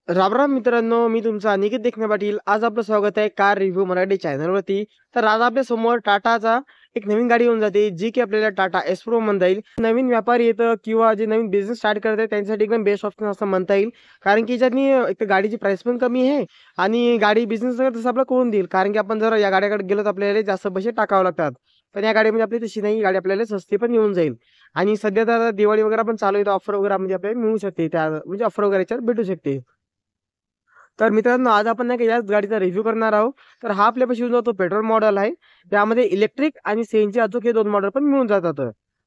राम राम मित्रांनो, मी तुमचा अनिकेत देखणे पाटील. आज आपलं स्वागत आहे कार रिव्ह्यू मराठी चॅनलवरती. तर आज आपल्या समोर टाटाचा एक नवीन गाडी येऊन जाते, जी की आपल्याला टाटा एस प्रो म्हणता येईल. नवीन व्यापारी येतं किंवा जे नवीन बिझनेस स्टार्ट करत आहेत त्यांच्यासाठी एकदम बेस्ट ऑप्शन असं म्हणता येईल. कारण की याच्यातनी एक तर गाडीची प्राइस पण कमी आहे आणि गाडी बिझनेस तसं आपलं करून देईल. कारण की आपण जर या गाड्याकडे गेलो तर आपल्याला जास्त पैसे टाकावे लागतात. पण या गाडीमध्ये आपली तशी नाही, गाडी आपल्याला स्वस्ती पण येऊन जाईल. आणि सध्या तर दिवाळी वगैरे पण चालू आहे, ऑफर वगैरे म्हणजे आपल्याला मिळू शकते, त्या म्हणजे ऑफर वगैरे याच्यात भेटू शकते. तर मित्रांनो, आज आपण नाही का याच गाडीचा रिव्ह्यू करणार आहोत. तर हा आपल्यापाशी येऊन जातो पेट्रोल मॉडेल आहे. त्यामध्ये इलेक्ट्रिक आणि सीएनजी अचूक हे 2 मॉडेल पण मिळून जातात.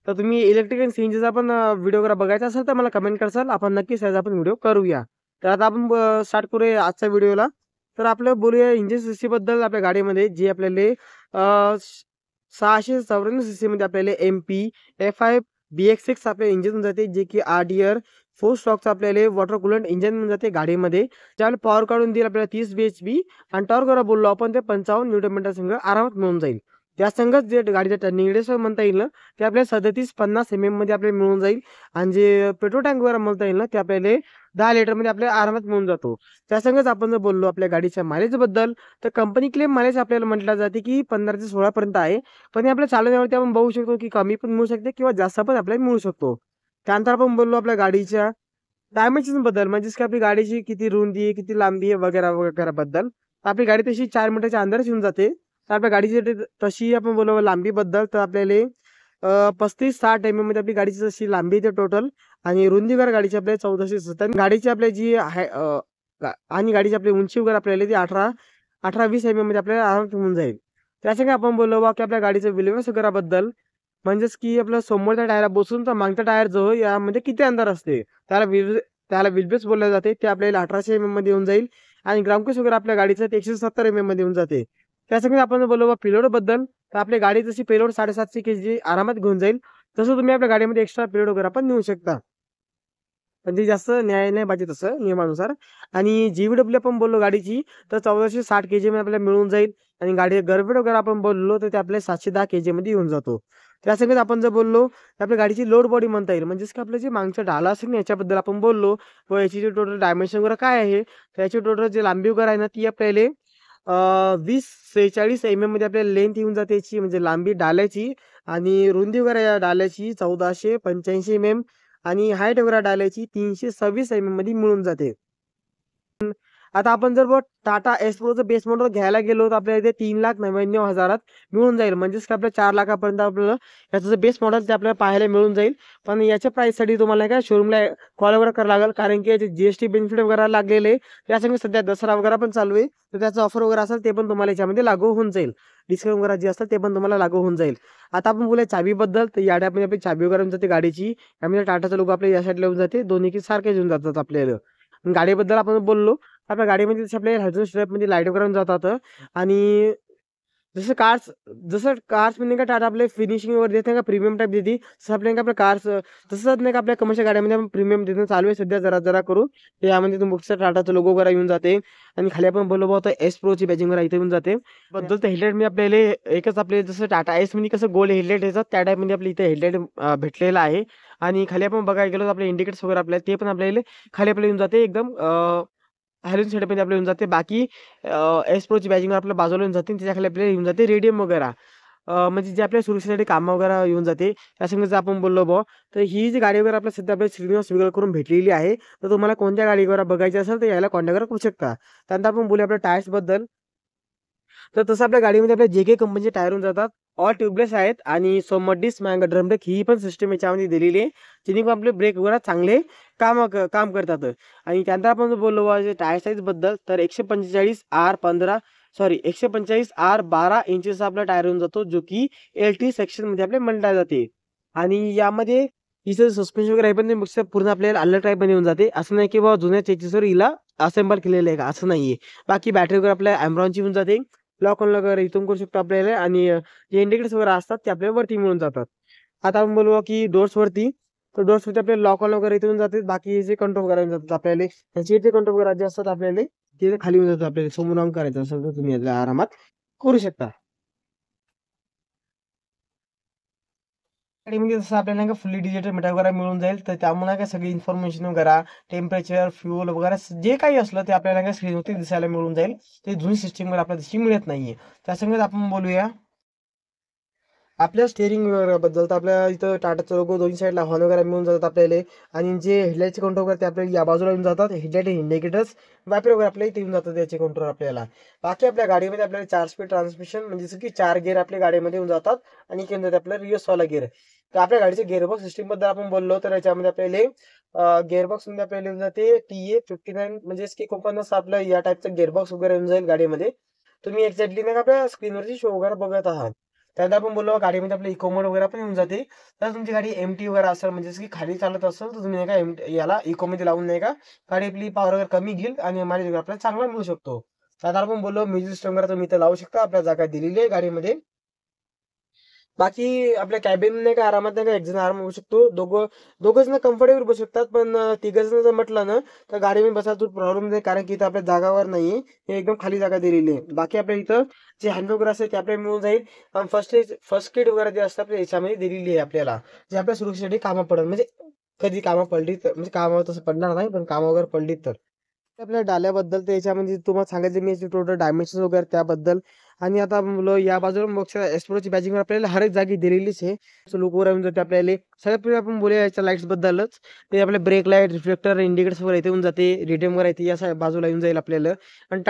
तर तुम्ही इलेक्ट्रिक आणि सीएनजीचा पण व्हिडिओ वगैरे बघायचा असेल तर मला कमेंट करसाल. आपण नक्कीच त्याचा आपण व्हिडिओ करूया. तर आता आपण स्टार्ट करूया आजच्या व्हिडिओला. तर आपलं बोलूया इंजिन सिस्टीमबद्दल आपल्या गाडीमध्ये जी आपल्याला 694 सीसीमध्ये आपल्याला एमपी F5 BX6 आपल्या इंजिन जाते, जे की आरडीआर 4 स्टॉकचं आपल्याला वॉटर कूलंट इंजिन मिळून जाते गाडीमध्ये. ज्याला पॉवर काढून देईल आपल्याला 30 bhp आणि टॉर्क वगैरे बोललो आपण ते 55 न्यूटन मीटर संघ आरामात मिळून जाईल. त्या संगच जे गाडीचं टर्निंग रेडियस म्हणता येईल ना, ते आपल्याला 37-50 मध्ये आपल्याला मिळून जाईल. आणि जे पेट्रोल टँक वगैरे म्हणता येईल ना, ते आपल्याला 10 लिटरमध्ये आपल्याला आरामात मिळून जातो. त्या संगच आपण जर बोललो आपल्या गाडीच्या मायलेजबद्दल, तर कंपनी क्लेम मायलेज आपल्याला म्हटलं जाते की 15 ते 16 पर्यंत आहे. पण हे आपल्या चालवण्यावरती आपण बघू शकतो की कमी पण मिळू शकते किंवा जास्त पण आपल्याला मिळू शकतो. त्यानंतर आपण बोललो आपल्या गाडीच्या डायमेन्शन बद्दल, म्हणजेच की आपली गाडीची किती रुंदी आहे, किती लांबी आहे वगैरे वगैरे बद्दल. तर आपली गाडी तशी 4 मीटरच्या अंदरच येऊन जाते. तर आपल्या गाडीची तशी आपण बोलू लांबीबद्दल, तर आपल्याला 35-60 मध्ये आपली गाडीची जशी लांबी येते टोटल. आणि रुंदी वगैरे गाडीची आपल्याला 1470. गाडीची आपली जी आहे आणि गाडीची आपली उंची वगैरे आपल्याला ती 18-20 मध्ये आपल्याला आरामात होऊन जाईल. त्यासाठी आपण बोललो बा की आपल्या गाडीचं विल्हेवाट वगैरे बद्दल, म्हणजेच की आपलं समोरच्या टायरा बसून तर मागच्या टायर जो यामध्ये किती अंतर असते, त्याला व्हील बेस बोलले जाते. ते आपल्याला 1800 मध्ये येऊन जाईल. आणि ग्राउंड क्लिअरन्स वगैरे आपल्या गाडीचं ते 170 मध्ये येऊन जाते. त्यासाठी आपण बोललो पेलोड बद्दल, तर आपली गाडी जशी पेलोड 750 केजी आरामात घेऊन जाईल, तसं तुम्ही आपल्या गाडीमध्ये एक्स्ट्रा पेलोड वगैरे पण नेऊ शकता. पण ते जास्त न्याय नाही पाहिजे तसं नियमानुसार. आणि जीडब्ल्यू आपण बोललो गाडीची, तर 1460 केजी मध्ये आपल्याला मिळून जाईल. आणि गाडी गरबड वगैरे आपण बोललो तर ते आपल्या 710 केजी मध्ये येऊन जातो. त्यासंगत आपण जर बोललो तर आपल्या गाडीची लोड बॉडी म्हणता येईल, म्हणजेच की आपलं जे मागचं ढाला असेल ना याच्याबद्दल आपण बोललो. व याची जी टोटल डायमेन्शन वगैरे काय आहे, तर याची टोटल जे लांबी वगैरे आहे ना, ती आपल्याला 20-46 मध्ये आपल्याला लेंथ येऊन जाते याची, म्हणजे लांबी डाल्याची. आणि रुंदी वगैरे या डाल्याची 1485 आणि हाईट वगैरे डाल्याची 326 मध्ये मिळून जाते. आता आपण जर टाटा एस प्रोचं बेस मॉडेल घ्यायला गेलो तर आपल्याला इथे 3,99,000 मिळून जाईल. म्हणजेच की आपल्या 4 लाखापर्यंत आपल्याला याचं जे बेस मॉडेल ते आपल्याला पाहायला मिळून जाईल. पण याच्या प्राईससाठी तुम्हाला काय शोरूमला कॉल वगैरे करावं लागेल, कारण की याचे जीएसटी बेनिफिट वगैरे लागलेले आहे. त्यासाठी सध्या दसरा वगैरे पण चालू आहे, तर त्याचं ऑफर वगैरे असेल ते पण तुम्हाला याच्यामध्ये लागू होऊन जाईल. डिस्काउंट वगैरे जे असतात ते पण तुम्हाला लागू होऊन जाईल. आता आपण बोलूया चाबीबद्दल, तर या डॅपमध्ये आपली चाबी वगैरे येऊन जाते गाडीची. त्यामध्ये टाटाचा लोगो आपल्या या साईडला येऊन जाते, दोन्ही की सारखेच येऊन जातात आपल्याला. गाडीबद्दल आपण बोललो, आपल्या गाडीमध्ये जसे आपल्या हायड्रोजन स्ट्रॅपमध्ये लाईट वगैरे जातात. आणि जसं कार्स म्हणजे काय टाटा आपले फिनिशिंग वगैरे देते का प्रीमियम टाईप देते, तसं आपल्या आपल्या कार्स तसंच नाही का आपल्या कमर्शियल गाड्यामध्ये आपण प्रीमियम देणं चालू आहे सध्या जरा जरा करून. ते यामध्ये तुम्ही टाटाचा लोगो वगैरे येऊन जाते. आणि खाली आपण बोललो होतं एस प्रोची बॅजिंग वगैरे इथे येऊन जाते. बद्दल तर हेडलाईट मी आपल्याला एकच आपले जसं टाटा एस मध्ये कसं गोल्ड हेडलाईट येतात त्या टाईपमध्ये आपल्या इथे हेडलाईट भेटलेला आहे. आणि खाली आपण बघायला गेलो तर आपले इंडिकेटर्स वगैरे आपल्याला ते पण आपल्याला खाली आपल्याला येऊन जाते एकदम हॅलोजन सेटअपमध्ये आपल्याला येऊन जाते. बाकी एस प्रोची बॅजिंग आपल्या बाजूला येऊन जाते, त्याच्याखाली आपल्याला येऊन जाते रेडियम वगैरे, म्हणजे जे आपल्या सुरक्षेसाठी कामं वगैरे येऊन जाते. त्यासंग जर आपण बोललो बुवा, तर ही जी गाडी वगैरे आपल्या सध्या आपल्या श्रीनिवास वेगळं करून भेटलेली आहे. तर तुम्हाला कोणत्या गाडी वगैरे बघायची असेल तर याला कॉन्टॅक्ट करू शकता. त्यानंतर आपण बोलूया आपल्या टायर्सबद्दल. तर तसं आपल्या गाडीमध्ये आपल्या जे काही कंपनीचे टायर होऊन जातात, ऑल ट्यूबलेस आहेत. आणि सोमट डिस्क मॅंग ड्रम ब्रेक ही पण सिस्टम याच्यामध्ये दिलेली आहे, जेणेकरून आपले ब्रेक वगैरे चांगले काम करतात. आणि त्यानंतर आपण जर बोललो जे टायर साईजबद्दल, तर 145R12 इंचेसचा आपला टायर होऊन जातो, जो की LT सेक्शनमध्ये आपल्या म्हटल्या जाते. आणि यामध्ये हिचं सस्पेन्शन वगैरे पण पूर्ण आपल्याला अलग टाईपमध्ये येऊन जाते. असं नाही की बाबा जुन्या चेसिसवर हिला असेंबल केलेलं आहे का, असं नाहीये. बाकी बॅटरी वगैरे आपल्या Amronची होऊन जाते. लॉक ऑन वगैरे इथून करू शकतो आपल्याला. आणि जे इंडिकेटर्स वगैरे असतात ते आपल्याला वरती मिळून जातात. आता आपण बोलू की डोर्सवरती, तर डोर्सवरती आपल्याला लॉक ऑन वगैरे इथून जाते. बाकी जे कंट्रोल वगैरे येऊन जातात आपल्याला, त्याचे जे कंट्रोल वगैरे जे असतात आपल्याला ते खाली येऊन जातात. आपल्याला समोर ऑन करायचं असेल तर तुम्ही याला आरामात करू शकता. गाडीमध्ये जसं आपल्याला नाही का फुल्ली डिजिटल मीटर वगैरे मिळून जाईल, तर त्यामुळे नाही का सगळी इन्फॉर्मेशन वगैरे, टेम्परेचर, फ्यूल वगैरे जे काही असलं ते आपल्याला नाही का स्क्रीनवरती दिसायला मिळून जाईल. ते जुनी सिस्टमवर आपल्याला तशी मिळत नाहीये. त्यासंगत आपण बोलूया आपल्या स्टेअरिंग बद्दल. तर आपल्या इथं टाटाचा लोगो दोन्ही साईडला हॉर्न वगैरे मिळून जातात आपल्याला. आणि जे हेडलाईटचे काउंटर वगैरे ते आपल्याला या बाजूला येऊन जातात. हेडलाईट इंडिकेटर्स वायपर वगैरे आपल्या इथे येऊन जातात त्याचे काउंटर आपल्याला. बाकी आपल्या गाडीमध्ये आपल्याला 4 स्पीड ट्रान्समिशन म्हणजे जसं की 4 गिअर आपल्या गाडीमध्ये येऊन जातात. आणि केंद्रात आपल्याला रिवर्सवाला गिअर. तर आपल्या गाडीच्या गिअरबॉक्स सिस्टीम बद्दल आपण बोललो तर याच्यामध्ये आपल्याला गिअरबॉक्स मध्ये आपल्याला येऊन जाते TA59 म्हणजे SK49 आपल्या या टाईपचा गिअरबॉक्स वगैरे येऊन जाईल गाडीमध्ये. तुम्ही एक्झॅक्टली नाही का आपल्या स्क्रीनवरची शो वगैरे बघत आहात. त्यानंतर आपण बोललो गाडीमध्ये आपलं इको मोड वगैरे पण येऊन जाते. तर तुमची गाडी एमटी वगैरे असेल म्हणजे जसं की खाली चालत असेल तर तुम्ही नाही का याला इकोमध्ये लावून नाही का गाडी आपली पॉवर वगैरे कमी घेईल आणि मायलेज वगैरे आपल्याला चांगला मिळू शकतो. त्यानंतर आपण बोललो म्युझिक सिस्टम वगैरे तुम्ही इथं लावू शकता. आपल्या जागा दिलेली आहे गाडीमध्ये. बाकी आपल्या कॅबिन नाही का आरामात नाही का एक जण आराम होऊ शकतो. दोघं जण कम्फर्टेबल बसू शकतात. पण तिघं जण जर म्हटलं ना तर गाडीमध्ये बसायला खूप प्रॉब्लेम नाही, कारण की इथं आपल्या जागावर नाही, हे एकदम खाली जागा दिलेली आहे. बाकी आपल्या इथं जे हँड वगैरे असते ते आपल्याला मिळून जाईल. आणि फर्स्ट एड वगैरे जे असतं आपल्या याच्यामध्ये दिलेली आहे आपल्याला, जे आपल्या सुरक्षेसाठी कामं पडेल. म्हणजे कधी कामं पडली तर, म्हणजे कामावर तसं पडणार नाही पण कामं वगैरे पडली तर. आपल्या डाल्याबद्दल तर याच्यामध्ये तुम्हाला सांगायचं मी याचे टोटल डायमेन्शन वगैरे त्याबद्दल. आणि आता मुलं या बाजूला बघ एक्सप्लोरची बॅजिंग आपल्याला हर एक जागी दिलेलीच आहे. लोक वर येऊन जाते आपल्याला. सगळ्यात पहिले आपण बोलूया याच्या लाईट्स बद्दलच. ते आपले ब्रेक लाईट, रिफ्लेक्टर, इंडिकेटर्स वगैरे इथे येऊन जाते. रिडीम वगैरे इथे या बाजूला येऊन जाईल आपल्याला. आणि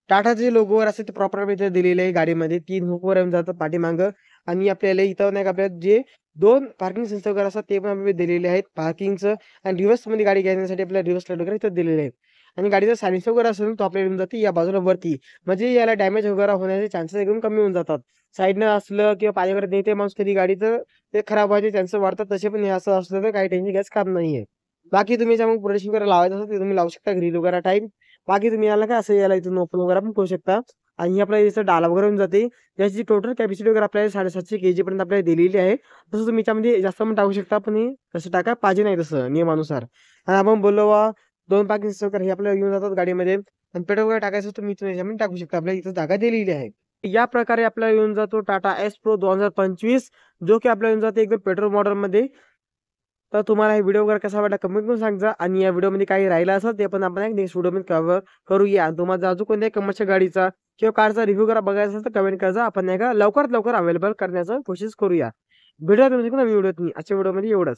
टाटाचे लोगोवर असते ते प्रॉपर इथे दिलेले आहे गाडीमध्ये. 3 हुकवर येऊन जातात पाठीमागं. आणि आपल्याला इथं नाही का आपल्याला जे 2 पार्किंग सेन्सर वगैरे असतात ते पण आपल्याला दिलेले आहेत पार्किंगचं. आणि रिव्हर्समध्ये गाडी घेण्यासाठी आपल्याला रिव्हर्स लाईट वगैरे इथं दिलेले आहेत. आणि गाडीचा सायलेन्सर वगैरे असेल तो आपल्याला येऊन जाते या बाजूला वरती. म्हणजे याला डॅमेज वगैरे होण्याचे चान्सेस एकदम कमी होऊन जातात. साईडनं असलं किंवा पाणी वगैरे नेते माणूस कधी गाडी तर ते खराब व्हायचे चान्सेस वाढतात. तसे पण हे असं असलं तर काही टेन्शन घ्यायचं काम नाहीये. बाकी तुम्ही ज्यामुळे प्रोटेक्शन वगैरे लावायचं असेल ते तुम्ही लावू शकता ग्रिल वगैरे टाईप. बाकी तुम्ही याला काय असं याला इथून ओपन वगैरे पण करू शकता. आणि आपल्या इथं डाला वगैरे होऊन जाते. त्याची टोटल कॅपॅसिटी वगैरे आपल्याला 750 kg पर्यंत आपल्याला दिलेली आहे. तसं तुम्ही याच्यामध्ये जास्त पण टाकू शकता, पण हे तसं टाका पाहिजे नाही तसं नियमानुसार. आणि आपण बोललो 2 पार्किंग वगैरे हे आपल्याला घेऊन जातात गाडीमध्ये. आणि पेट्रोल वगैरे टाकायचं तुम्ही इथून याच्यामध्ये टाकू शकता. आपल्याला इथं जागा दिलेली आहे. या प्रकारे आपल्याला येऊन जातो टाटा एस प्रो 2025, जो की आपल्याला येऊन जाते एकदम पेट्रोल मॉडेलमध्ये. तर तुम्हाला हे व्हिडिओ वगैरे कसा वाटला कमेंट करून सांगा. आणि या व्हिडिओमध्ये काही राहिलं असेल ते पण आपण नेक्स्ट व्हिडिओमध्ये कव्हर करूया. तुम्हाला अजून कोणत्याही कमर्शियल गाडीचा किंवा कारचा रिव्ह्यू करा बघायचा असेल तर कमेंट करा. आपण नाही का लवकरात लवकर अवेलेबल करण्याचा कोशिश करूया. भेटूया तुमच्या नवीन व्हिडिओत. आजच्या व्हिडिओमध्ये एवढंच.